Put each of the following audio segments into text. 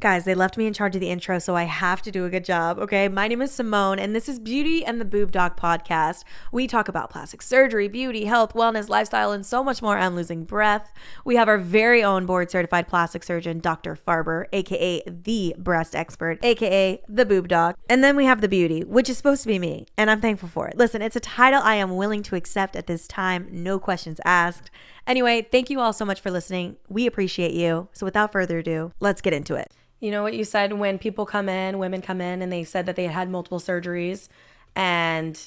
Guys, they left me in charge of the intro, so I have to do a good job, okay? My name is Simone, and this is Beauty and the Boob Doc podcast. We talk about plastic surgery, beauty, health, wellness, lifestyle, and so much more. I'm losing breath. We have our very own board-certified plastic surgeon, Dr. Farber, aka the breast expert, aka the Boob Doc. And then we have the beauty, which is supposed to be me, and I'm thankful for it. Listen, it's a title I am willing to accept at this time, no questions asked. Anyway, thank you all so much for listening. We appreciate you. So without further ado, let's get into it. You know what you said when people come in, women come in and they said that they had multiple surgeries and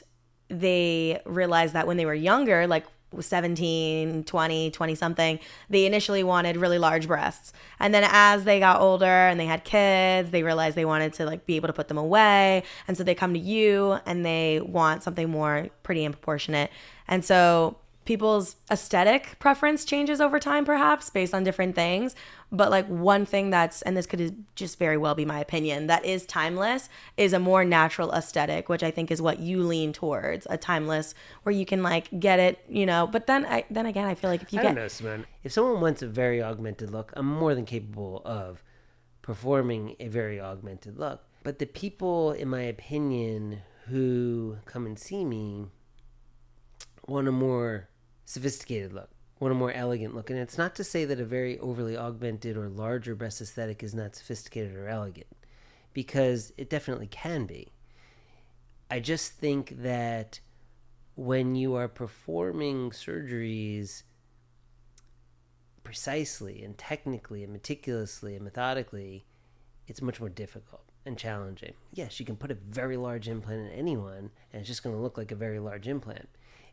they realized that when they were younger, like 17, 20, 20 something, they initially wanted really large breasts. And then as they got older and they had kids, they realized they wanted to like be able to put them away. And so they come to you and they want something more pretty and proportionate. And so people's aesthetic preference changes over time, perhaps based on different things. But like one thing that's, and this could just very well be my opinion, that is timeless is a more natural aesthetic, which I think is what you lean towards, a timeless where you can like get it, you know. But then again, I feel like if you I don't know, Simone. If someone wants a very augmented look, I'm more than capable of performing a very augmented look. But the people, in my opinion, who come and see me want a more sophisticated look, want a more elegant look. And it's not to say that a very overly augmented or larger breast aesthetic is not sophisticated or elegant, because it definitely can be. I just think that when you are performing surgeries precisely and technically and meticulously and methodically, it's much more difficult and challenging. Yes, you can put a very large implant in anyone and it's just going to look like a very large implant.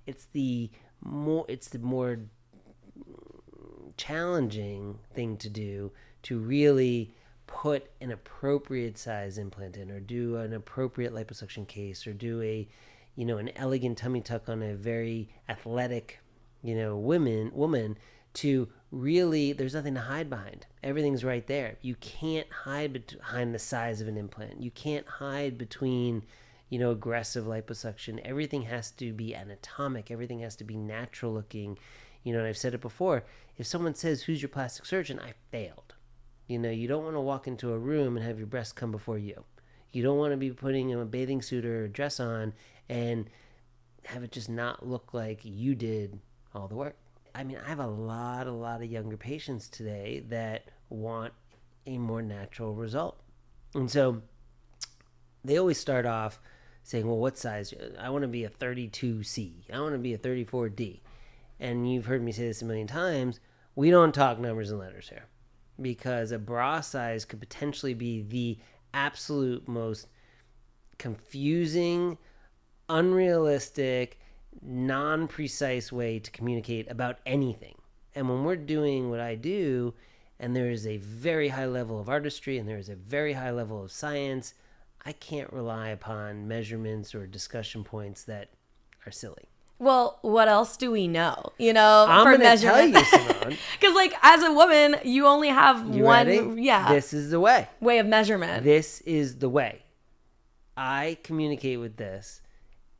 It's the more challenging thing to do to really put an appropriate size implant in, or do an appropriate liposuction case, or do an elegant tummy tuck on a very athletic, woman to really, there's nothing to hide behind. Everything's right there. You can't hide behind the size of an implant. You can't hide between aggressive liposuction. Everything has to be anatomic. Everything has to be natural looking. And I've said it before. If someone says, "Who's your plastic surgeon?" I failed. You don't want to walk into a room and have your breasts come before you. You don't want to be putting a bathing suit or a dress on and have it just not look like you did all the work. I mean, I have a lot of younger patients today that want a more natural result. And so they always start off saying, well, what size? I want to be a 32C. I want to be a 34D. And you've heard me say this a million times. We don't talk numbers and letters here, because a bra size could potentially be the absolute most confusing, unrealistic, non-precise way to communicate about anything. And when we're doing what I do, and there is a very high level of artistry and there is a very high level of science, I can't rely upon measurements or discussion points that are silly. Well, what else do we know? I'm for going to tell you, Simone. Because, like, as a woman, you only have one. Ready? Yeah. This is the way. Way of measurement. This is the way. I communicate with this,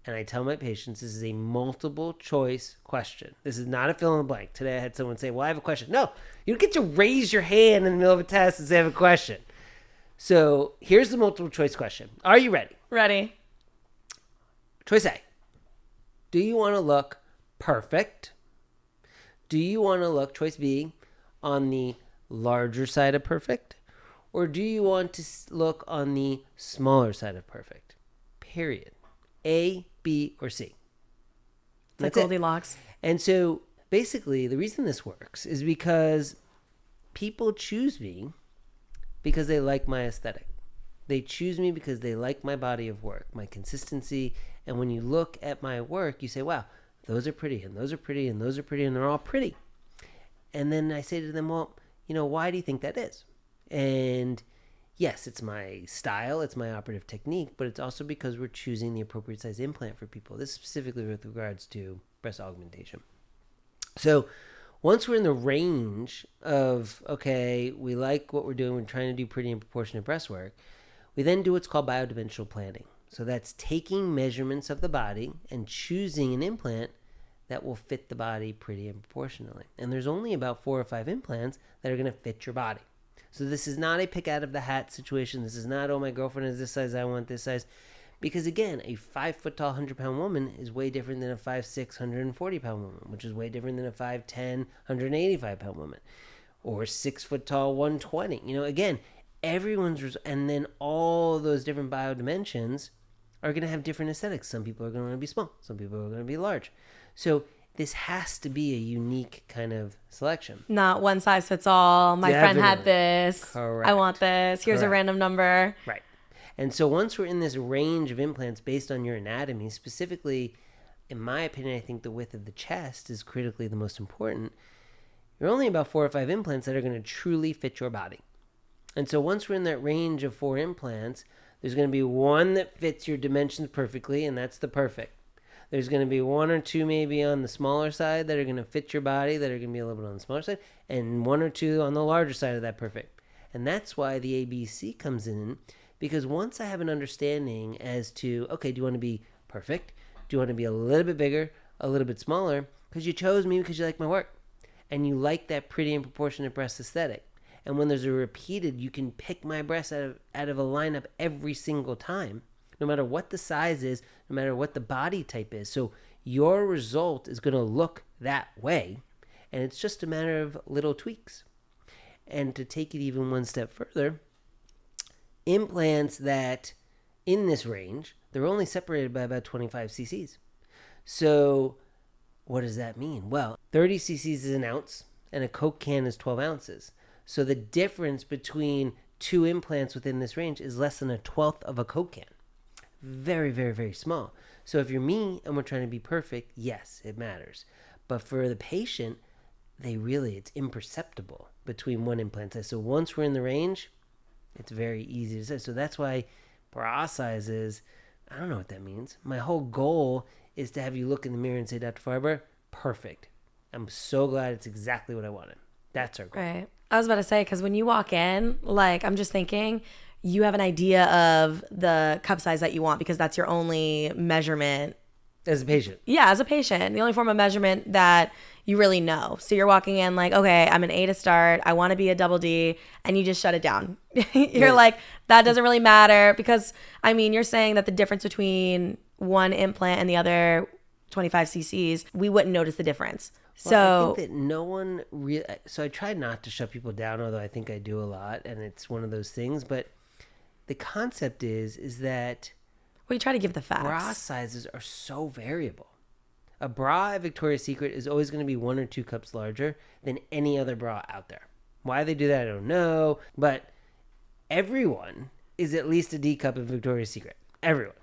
and I tell my patients this is a multiple choice question. This is not a fill in the blank. Today I had someone say, "Well, I have a question." No, you don't get to raise your hand in the middle of a test and say, "I have a question." So here's the multiple choice question. Are you ready? Ready. Choice A. Do you want to look perfect? Do you want to look, choice B, on the larger side of perfect? Or do you want to look on the smaller side of perfect? Period. A, B, or C. That's like Goldilocks. And so basically the reason this works is because people choose me because they like my aesthetic. They choose me because they like my body of work, my consistency. And when you look at my work, you say, wow, those are pretty, and those are pretty, and those are pretty, and they're all pretty. And then I say to them, well, why do you think that is? And yes, it's my style, it's my operative technique, but it's also because we're choosing the appropriate size implant for people. This is specifically with regards to breast augmentation. So once we're in the range of, okay, we like what we're doing, we're trying to do pretty and proportionate breast work, we then do what's called biodimensional planning. So that's taking measurements of the body and choosing an implant that will fit the body pretty and proportionally. And there's only about 4 or 5 implants that are going to fit your body. So this is not a pick out of the hat situation. This is not, oh, my girlfriend is this size, I want this size. Because again, a 5 foot tall, 100-pound woman is way different than a 5'6", 140-pound woman, which is way different than a 5'10", 185-pound woman, or 6 foot tall, 120. Again, and then all those different biodimensions are going to have different aesthetics. Some people are going to want to be small. Some people are going to be large. So this has to be a unique kind of selection. Not one size fits all. My friend had this. Correct. I want this. Here's a random number. Right. And so once we're in this range of implants based on your anatomy, specifically, in my opinion, I think the width of the chest is critically the most important. You're only about 4 or 5 implants that are going to truly fit your body. And so once we're in that range of 4 implants, there's going to be one that fits your dimensions perfectly, and that's the perfect. There's going to be 1 or 2 maybe on the smaller side that are going to fit your body, that are going to be a little bit on the smaller side, and 1 or 2 on the larger side of that perfect. And that's why the ABC comes in, because once I have an understanding as to, okay, do you want to be perfect? Do you want to be a little bit bigger, a little bit smaller? Because you chose me because you like my work. And you like that pretty and proportionate breast aesthetic. And when there's a repeated, you can pick my breast out of a lineup every single time, no matter what the size is, no matter what the body type is. So your result is going to look that way. And it's just a matter of little tweaks. And to take it even one step further, implants that in this range, they're only separated by about 25 cc's. So what does that mean? Well, 30 cc's is an ounce and a Coke can is 12 ounces. So the difference between 2 implants within this range is less than a 1/12 of a Coke can. Very, very, very small. So if you're me and we're trying to be perfect, yes, it matters. But for the patient, it's imperceptible between one implant size. So once we're in the range, it's very easy to say. So that's why bra sizes, I don't know what that means. My whole goal is to have you look in the mirror and say, Dr. Farber, perfect. I'm so glad it's exactly what I wanted. That's our goal. Right. I was about to say, because when you walk in, I'm just thinking, you have an idea of the cup size that you want because that's your only measurement. As a patient. Yeah, as a patient. The only form of measurement that you really know. So you're walking in okay, I'm an A to start. I want to be a double D. And you just shut it down. You're like, that doesn't really matter. Because, you're saying that the difference between one implant and the other 25 cc's, we wouldn't notice the difference. Well, I think that no one really... So I try not to shut people down, although I think I do a lot. And it's one of those things. But the concept is that... We try to give the facts. Bra sizes are so variable. A bra at Victoria's Secret is always going to be 1 or 2 cups larger than any other bra out there. Why they do that, I don't know. But everyone is at least a D cup at Victoria's Secret. Everyone.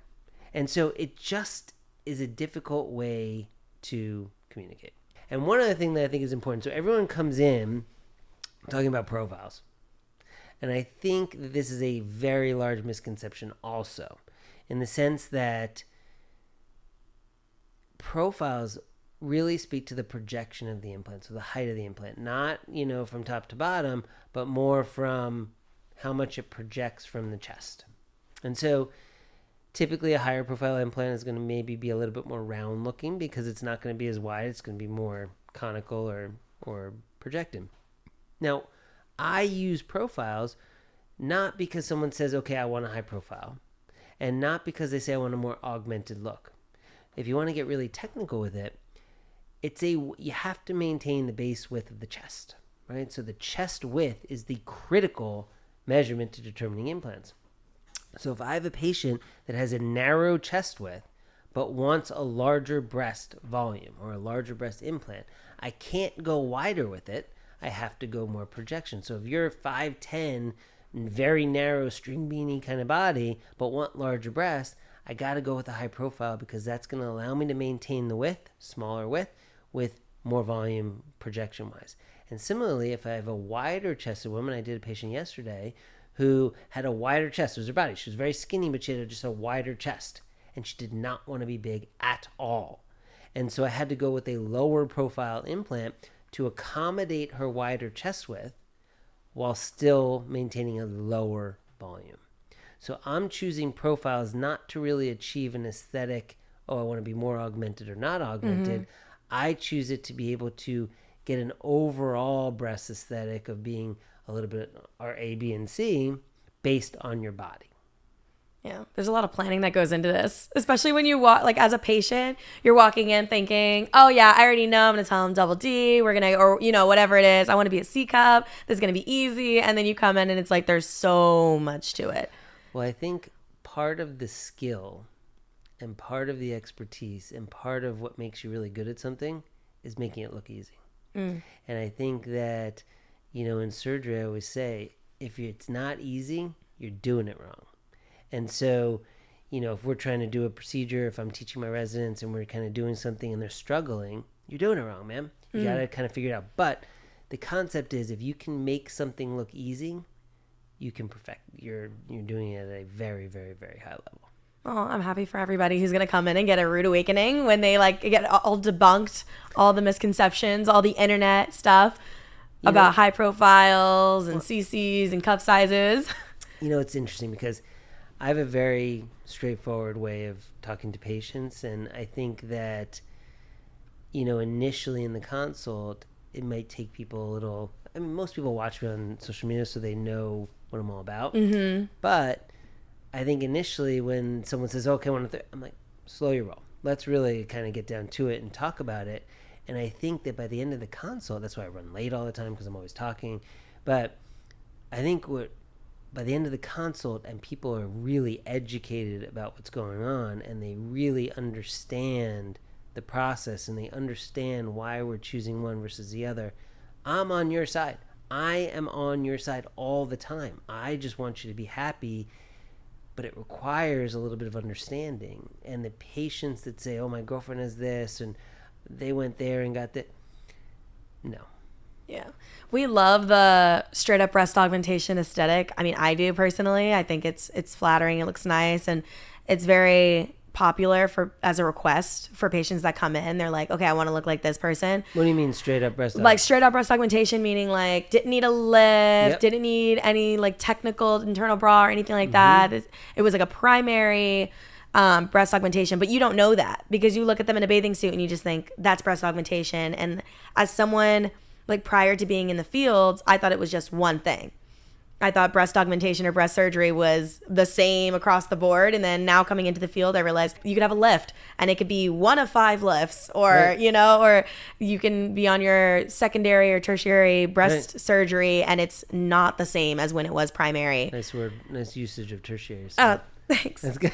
And so it just is a difficult way to communicate. And one other thing that I think is important. So everyone comes in talking about profiles. And I think that this is a very large misconception also, in the sense that profiles really speak to the projection of the implant, so the height of the implant, not, from top to bottom, but more from how much it projects from the chest. And so typically a higher profile implant is going to maybe be a little bit more round looking because it's not going to be as wide. It's going to be more conical or projected. Now, I use profiles not because someone says, okay, I want a high profile, and not because they say I want a more augmented look. If you want to get really technical with it, you have to maintain the base width of the chest, right? So the chest width is the critical measurement to determining implants. So if I have a patient that has a narrow chest width but wants a larger breast volume or a larger breast implant, I can't go wider with it. I have to go more projection. So if you're 5'10", very narrow string beanie kind of body but want larger breasts, I got to go with a high profile because that's going to allow me to maintain the width, smaller width, with more volume projection-wise. And similarly, if I have a wider chested woman, I did a patient yesterday who had a wider chest. It was her body. She was very skinny, but she had just a wider chest. And she did not want to be big at all. And so I had to go with a lower profile implant to accommodate her wider chest width while still maintaining a lower volume. So I'm choosing profiles not to really achieve an aesthetic, I want to be more augmented or not augmented. Mm-hmm. I choose it to be able to get an overall breast aesthetic of being a little bit are A, B, and C based on your body. Yeah, there's a lot of planning that goes into this, especially when you walk, like as a patient, you're walking in thinking, oh yeah, I already know I'm going to tell them double D. We're going to, or, you know, whatever it is. I want to be a C cup. This is going to be easy. And then you come in and it's like, there's so much to it. Well, I think part of the skill and part of the expertise and part of what makes you really good at something is making it look easy. And I think that, you know, in surgery, I always say, if it's not easy, you're doing it wrong. And so, you know, if we're trying to do a procedure, if I'm teaching my residents and we're kind of doing something and they're struggling, you're doing it wrong, man. You got to kind of figure it out. But the concept is, if you can make something look easy, you can perfect. You're doing it at a very, very, very high level. Oh, I'm happy for everybody who's going to come in and get a rude awakening when they like get all debunked, all the misconceptions, all the internet stuff about high profiles and CCs and cup sizes. You know, it's interesting because I have a very straightforward way of talking to patients. And I think that, you know, initially in the consult, it might take people a little, I mean, most people watch me on social media so they know what I'm all about. Mm-hmm. But I think initially when someone says, okay, I'm like, slow your roll. Let's really kind of get down to it and talk about it. And I think that by the end of the consult, that's why I run late all the time because I'm always talking. But I think by the end of the consult and people are really educated about what's going on and they really understand the process and they understand why we're choosing one versus the other, I'm on your side. I am on your side all the time. I just want you to be happy. But it requires a little bit of understanding. And the patients that say, oh, my girlfriend has this, and they went there and got that. No. Yeah. We love the straight up breast augmentation aesthetic. I mean, I do personally. I think it's flattering. It looks nice. And it's very popular as a request for patients that come in. They're like, okay, I want to look like this person. What do you mean straight up breast? Like straight up breast augmentation, meaning like didn't need a lift, didn't need any like technical internal bra or anything like that. It was like a primary breast augmentation, but you don't know that because you look at them in a bathing suit and you just think that's breast augmentation. And as someone like prior to being in the field, I thought it was just one thing. I thought breast augmentation or breast surgery was the same across the board. And then now coming into the field, I realized you could have a lift and it could be one of 5 lifts or, you know, or you can be on your secondary or tertiary breast surgery and it's not the same as when it was primary. Nice word. Nice usage of tertiary. Oh, thanks. That's good.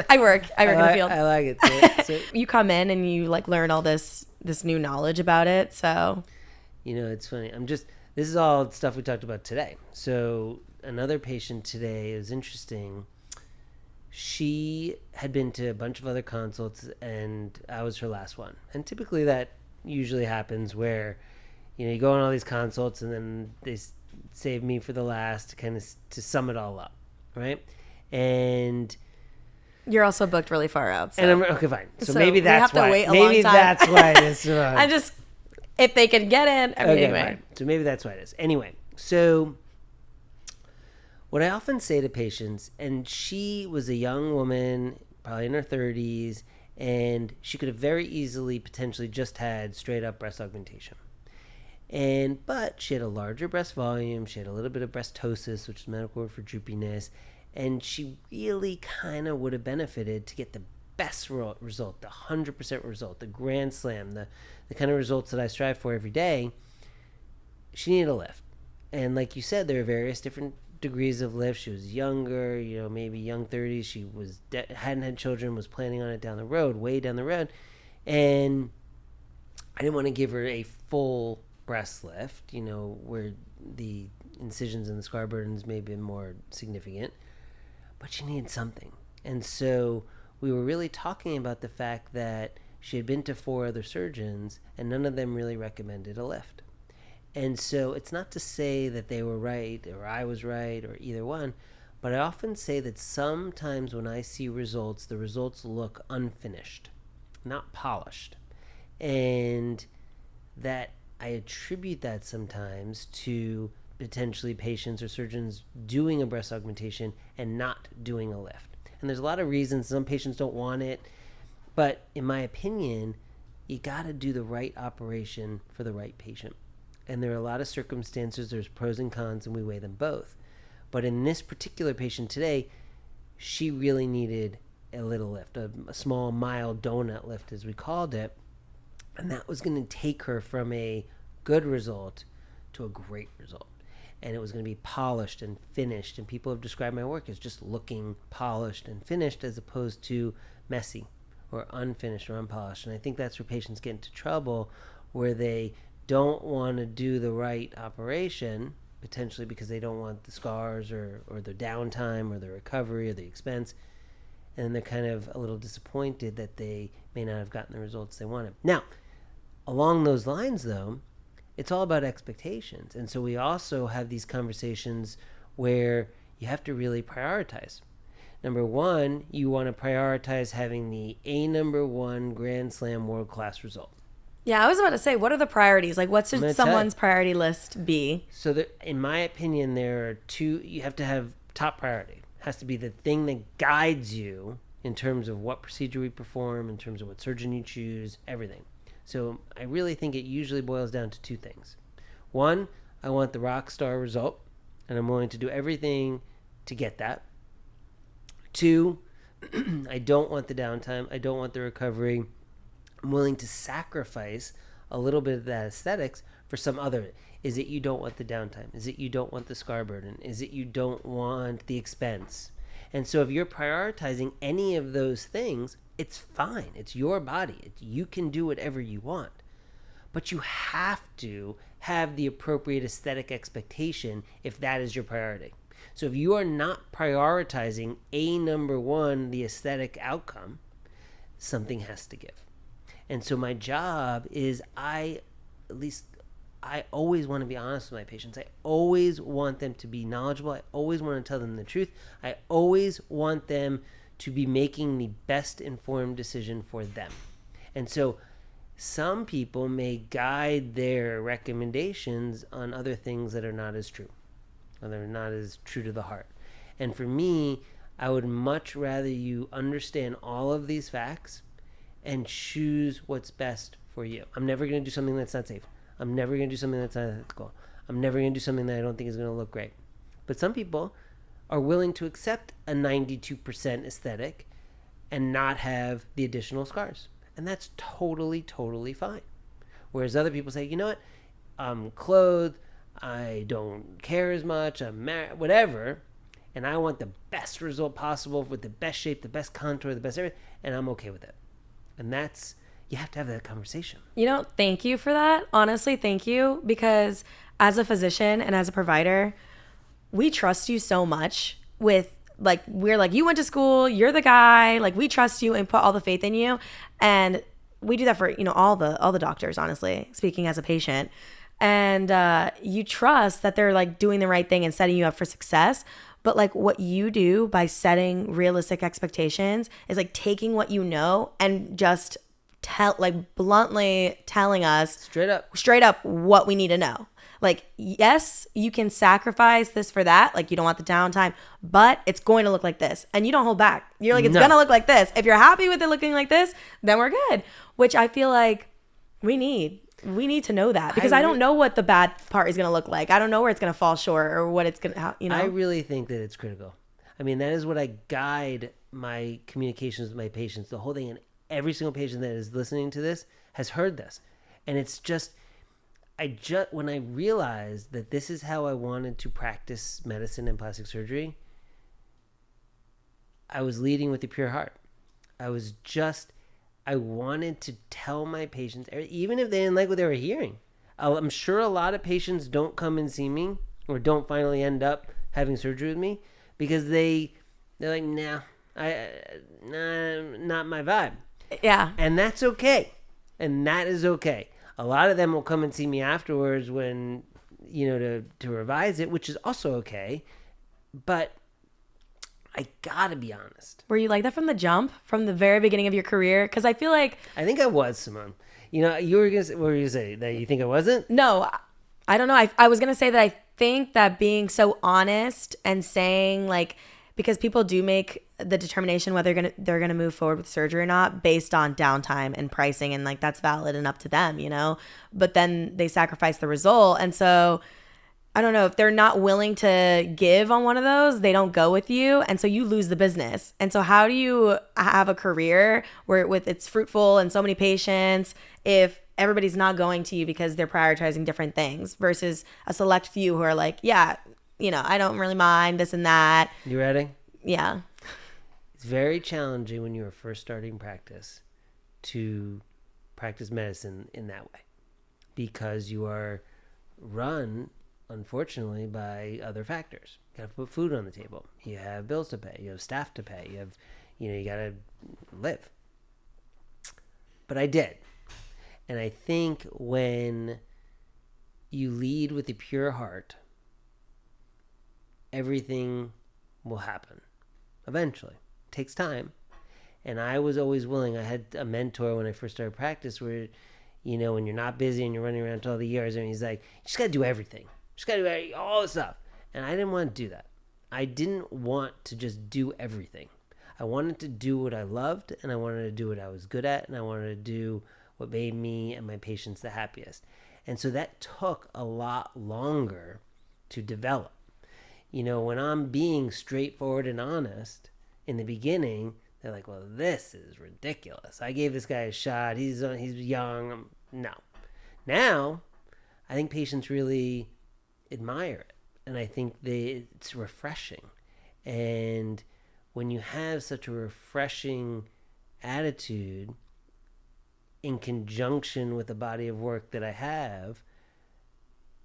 I work in the field. I like it. So, you come in and you like learn all this new knowledge about it. So, you know, it's funny. This is all stuff we talked about today. So another patient today, it was interesting. She had been to a bunch of other consults and I was her last one. And typically that usually happens where, you know, you go on all these consults and then they save me for the last to kind of to sum it all up. Right. And you're also booked really far out. So. And I'm okay, fine. So maybe that's why. Wait a long time. That's why it is. I just, if they can get in. I mean, anyway. Fine. So maybe that's why it is. Anyway, so what I often say to patients, and she was a young woman, probably in her 30s, and she could have very easily potentially just had straight up breast augmentation. But she had a larger breast volume, she had a little bit of breastosis, which is a medical word for droopiness, and she really kind of would have benefited to get the best result, the 100% result, the grand slam, the kind of results that I strive for every day. She needed a lift. And like you said, there are various different degrees of lift. She was younger, you know, maybe young 30s. She was hadn't had children, was planning on it down the road, way down the road. And I didn't want to give her a full breast lift, you know, where the incisions and the scar burdens may have been more significant. But she needed something. And so we were really talking about the fact that she had been to 4 other surgeons and none of them really recommended a lift. And so it's not to say that they were right or I was right or either one, but I often say that sometimes when I see results, the results look unfinished, not polished. And that I attribute that sometimes to potentially patients or surgeons doing a breast augmentation and not doing a lift. And there's a lot of reasons. Some patients don't want it. But in my opinion, you got to do the right operation for the right patient. And there are a lot of circumstances, there's pros and cons, and we weigh them both. But in this particular patient today, she really needed a little lift, a small, mild donut lift, as we called it. And that was going to take her from a good result to a great result. And it was going to be polished and finished. And people have described my work as just looking polished and finished as opposed to messy or unfinished or unpolished. And I think that's where patients get into trouble, where they don't want to do the right operation, potentially because they don't want the scars or the downtime or the recovery or the expense. And they're kind of a little disappointed that they may not have gotten the results they wanted. Now, along those lines, though, it's all about expectations. And so we also have these conversations where you have to really prioritize. Number one, you want to prioritize having the number one Grand Slam world-class result. Yeah, I was about to say, what are the priorities? Like, what should someone's priority list be? So in my opinion, there are two. You have to have top priority. It has to be the thing that guides you in terms of what procedure we perform, in terms of what surgeon you choose, everything. So I really think it usually boils down to two things. One, I want the rock star result, and I'm willing to do everything to get that. Two, I don't want the downtime. I don't want the recovery. I'm willing to sacrifice a little bit of that aesthetics for some other. Is it you don't want the downtime? Is it you don't want the scar burden? Is it you don't want the expense? And so if you're prioritizing any of those things, it's fine. It's your body. You can do whatever you want. But you have to have the appropriate aesthetic expectation if that is your priority. So if you are not prioritizing number one, the aesthetic outcome, something has to give. And so my job is I always want to be honest with my patients. I always want them to be knowledgeable. I always want to tell them the truth. I always want them to be making the best informed decision for them. And so some people may guide their recommendations on other things that are not as true, or they're not as true to the heart. And for me, I would much rather you understand all of these facts and choose what's best for you. I'm never going to do something that's not safe. I'm never going to do something that's not ethical. I'm never going to do something that I don't think is going to look great. But some people are willing to accept a 92% aesthetic and not have the additional scars. And that's totally, totally fine. Whereas other people say, you know what, I'm clothed, I don't care as much, I'm married, whatever, and I want the best result possible with the best shape, the best contour, the best everything, and I'm okay with it. And that's, you have to have that conversation. You know, thank you for that. Honestly, thank you. Because as a physician and as a provider, we trust you so much with, like, we're like, you went to school, you're the guy, like, we trust you and put all the faith in you. And we do that for, you know, all the doctors, honestly, speaking as a patient. And you trust that they're, like, doing the right thing and setting you up for success. But, like, what you do by setting realistic expectations is, like, taking what you know and just bluntly telling us straight up what we need to know. Like, yes, you can sacrifice this for that. Like, you don't want the downtime, but it's going to look like this. And you don't hold back. You're like, it's going to look like this. If you're happy with it looking like this, then we're good. Which I feel like we need to know that, because I don't know what the bad part is going to look like. I don't know where it's going to fall short or what it's going to, you know. I really think that it's critical. I mean, that is what I guide my communications with my patients. The whole thing, and every single patient that is listening to this has heard this. And it's just, when I realized that this is how I wanted to practice medicine and plastic surgery, I was leading with a pure heart. I wanted to tell my patients, even if they didn't like what they were hearing. I'm sure a lot of patients don't come and see me or don't finally end up having surgery with me because they're like, nah, not my vibe. Yeah. And that's okay. And that is okay. A lot of them will come and see me afterwards when, you know, to revise it, which is also okay. But I gotta be honest. Were you like that from the jump, from the very beginning of your career? Because I feel like... I think I was, Simone. You know, what were you going to say? That you think I wasn't? No, I don't know. I was going to say that I think that being so honest and saying, like, because people do make the determination whether they're gonna move forward with surgery or not based on downtime and pricing, and like that's valid and up to them, you know. But then they sacrifice the result, and so I don't know, if they're not willing to give on one of those, they don't go with you, and so you lose the business. And so how do you have a career where it's fruitful and so many patients if everybody's not going to you because they're prioritizing different things versus a select few who are like, yeah, you know, I don't really mind this and that. You ready? Yeah. It's very challenging when you are first starting practice to practice medicine in that way, because you are run, unfortunately, by other factors. You got to put food on the table. You have bills to pay. You have staff to pay. You got to live. But I did. And I think when you lead with a pure heart, everything will happen eventually. It takes time. And I was always willing. I had a mentor when I first started practice where, you know, when you're not busy and you're running around to all the years, and he's like, you just got to do everything. Just got to do all this stuff. And I didn't want to do that. I didn't want to just do everything. I wanted to do what I loved, and I wanted to do what I was good at, and I wanted to do what made me and my patients the happiest. And so that took a lot longer to develop. You know, when I'm being straightforward and honest in the beginning, they're like, well, this is ridiculous. I gave this guy a shot. He's young. No. Now, I think patients really admire it. And I think it's refreshing. And when you have such a refreshing attitude in conjunction with the body of work that I have,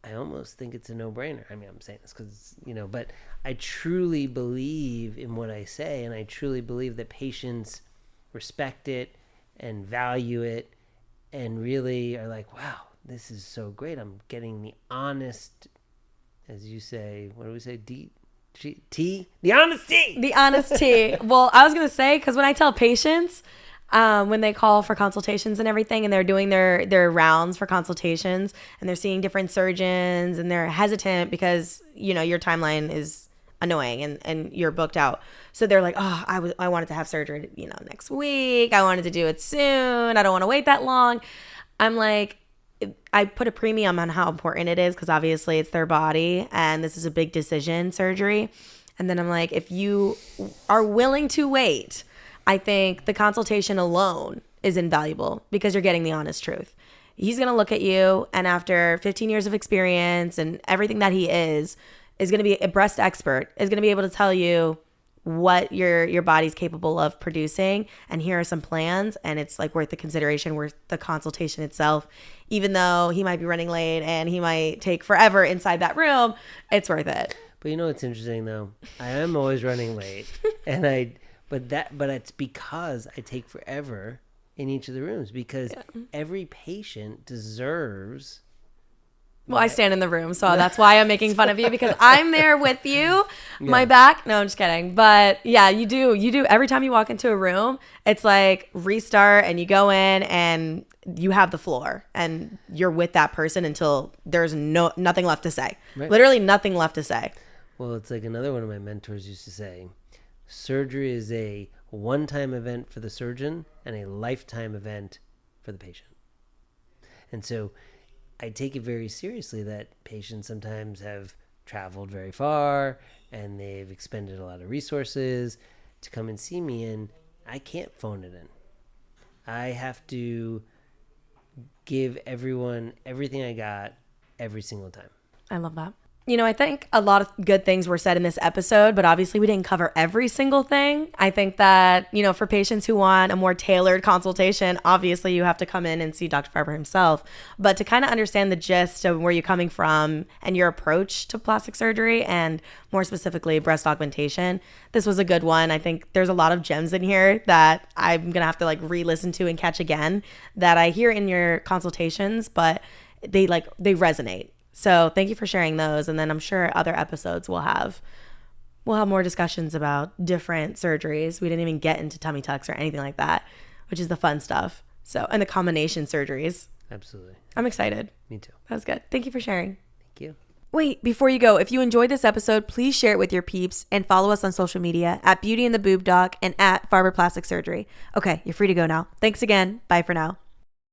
I almost think it's a no-brainer. I mean, I'm saying this because, you know, but I truly believe in what I say, and I truly believe that patients respect it and value it and really are like, wow, this is so great. I'm getting the honest, as you say, what do we say? Tea? The honesty! The honesty. Well, I was going to say, because when I tell patients, when they call for consultations and everything, and they're doing their rounds for consultations, and they're seeing different surgeons, and they're hesitant because, you know, your timeline is annoying and you're booked out. So they're like, oh, I wanted to have surgery, you know, next week. I wanted to do it soon. I don't want to wait that long. I'm like, I put a premium on how important it is because obviously it's their body and this is a big decision, surgery. And then I'm like, if you are willing to wait, I think the consultation alone is invaluable because you're getting the honest truth. He's going to look at you, and after 15 years of experience and everything that he is going to be a breast expert, is going to be able to tell you what your body's capable of producing, and here are some plans, and it's like worth the consideration, worth the consultation itself. Even though he might be running late and he might take forever inside that room, it's worth it. But you know what's interesting though? I am always running late, but it's because I take forever in each of the rooms, because every patient deserves. Well, I stand in the room, so that's why I'm making fun of you, because I'm there with you. My back. No, I'm just kidding. But yeah, you do. Every time you walk into a room, it's like restart, and you go in and you have the floor and you're with that person until there's nothing left to say. Right. Literally nothing left to say. Well, it's like another one of my mentors used to say, surgery is a one-time event for the surgeon and a lifetime event for the patient. And so I take it very seriously that patients sometimes have traveled very far and they've expended a lot of resources to come and see me, and I can't phone it in. I have to give everyone everything I got every single time. I love that. You know, I think a lot of good things were said in this episode, but obviously we didn't cover every single thing. I think that, you know, for patients who want a more tailored consultation, obviously you have to come in and see Dr. Farber himself. But to kind of understand the gist of where you're coming from and your approach to plastic surgery, and more specifically breast augmentation, this was a good one. I think there's a lot of gems in here that I'm going to have to like re-listen to and catch again that I hear in your consultations, but they resonate. So thank you for sharing those. And then I'm sure other episodes we'll have more discussions about different surgeries. We didn't even get into tummy tucks or anything like that, which is the fun stuff. So, and the combination surgeries. Absolutely. I'm excited. Me too. That was good. Thank you for sharing. Thank you. Wait, before you go, if you enjoyed this episode, please share it with your peeps and follow us on social media at Beauty and the Boob Doc and at Farber Plastic Surgery. Okay, you're free to go now. Thanks again. Bye for now.